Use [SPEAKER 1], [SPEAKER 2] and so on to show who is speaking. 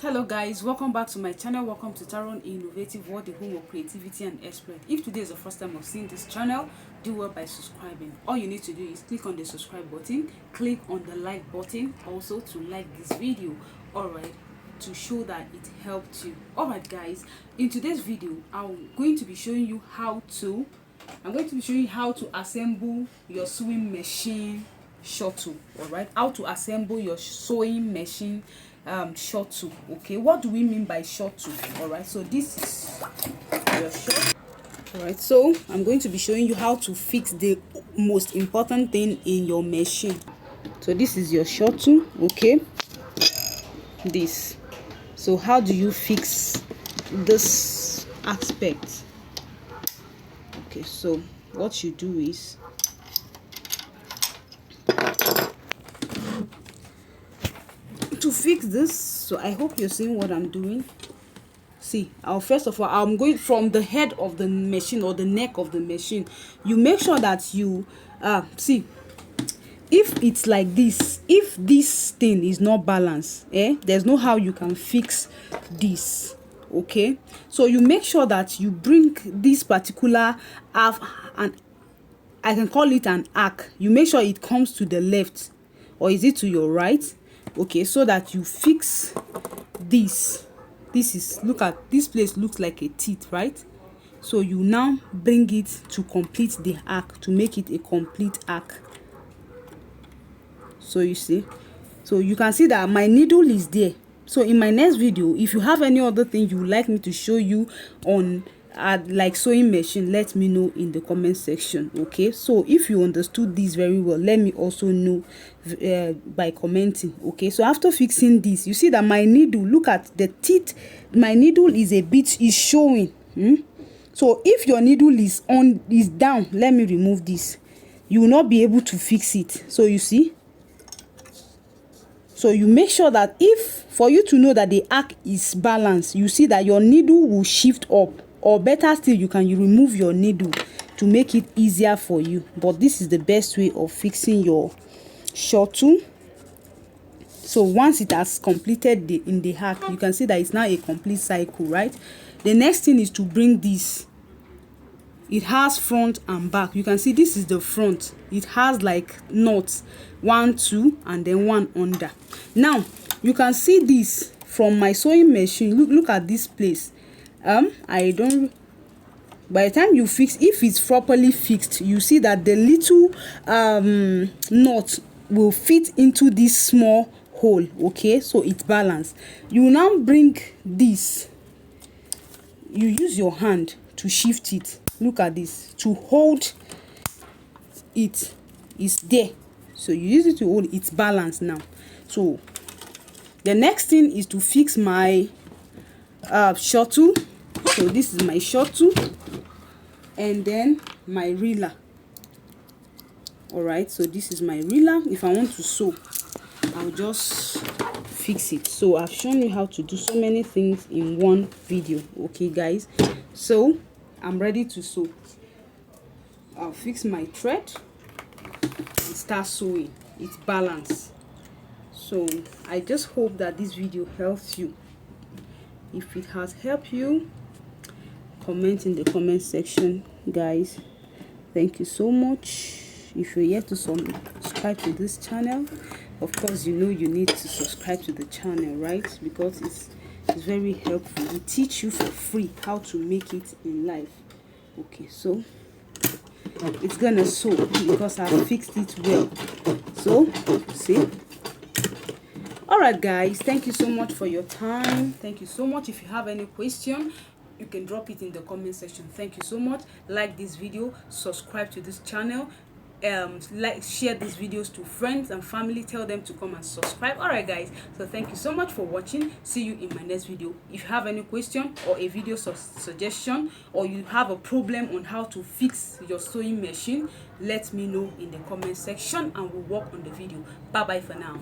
[SPEAKER 1] Hello guys, welcome back to my channel. Welcome to Tarron Innovative World, the home of creativity and exploit. If today is the first time of seeing this channel, do well by subscribing. All you need to do is click on the subscribe button, click on the like button also to like this video, alright, to show that it helped you. Alright guys, in today's video I'm going to be showing you how to assemble your sewing machine shuttle. Alright, how to assemble your sewing machine shuttle. Okay, what do we mean by shuttle? Alright, so this is your shuttle. Alright, so I'm going to be showing you how to fix the most important thing in your machine. So this is your shuttle. Okay, this. So how do you fix this aspect? Okay, so what you do is to fix this. So I hope you're seeing what I'm doing. See, first of all, I'm going from the head of the machine or the neck of the machine. You make sure that you see, if it's like this, if this thing is not balanced, there's no how you can fix this. Okay, so you make sure that you bring this particular and I can call it an arc. You make sure it comes to the left, or is it to your right? Okay, so that you fix this. This is, look at this place, looks like a teeth, right? So you now bring it to complete the arc, to make it a complete arc. So you see, so you can see that my needle is there. So in my next video, if you have any other thing you would like me to show you on like sewing machine, let me know in the comment section. Okay, so if you understood this very well, let me also know by commenting. Okay, so after fixing this, you see that my needle, look at the teeth, my needle is showing. So if your needle is down, let me remove this, you will not be able to fix it. So you see, so you make sure that for you to know that the arc is balanced, you see that your needle will shift up, or better still, you remove your needle to make it easier for you. But this is the best way of fixing your shuttle. So once it has completed in the arc, you can see that it's now a complete cycle, right? The next thing is to bring this. It has front and back. You can see this is the front. It has like knots, 1, 2, and then 1 under. Now you can see this from my sewing machine. Look at this place. I don't, by the time you fix, if it's properly fixed, you see that the little knot will fit into this small hole. Okay, so it's balanced. You now bring this, you use your hand to shift it. Look at this, to hold it is there. So you use it to hold it's balanced now. So the next thing is to fix my shuttle. So this is my shuttle, and then my reeler. All right, so this is my reeler. If I want to sew, I'll just fix it. So I've shown you how to do so many things in one video. Okay guys, so I'm ready to sew. I'll fix my thread and start sewing. It's balanced. So I just hope that this video helps you. If it has helped you, comment in the comment section, guys. Thank you so much. If you're yet to subscribe to this channel, of course you know you need to subscribe to the channel, right? Because it's very helpful. We teach you for free how to make it in life. Okay, so it's gonna sew because I fixed it well. So see. All right guys, thank you so much for your time. Thank you so much. If you have any question, you can drop it in the comment section. Thank you so much. Like this video, subscribe to this channel, share these videos to friends and family, tell them to come and subscribe. All right guys, so thank you so much for watching. See you in my next video. If you have any question or a video suggestion, or you have a problem on how to fix your sewing machine, let me know in the comment section and we'll work on the video. Bye bye for now.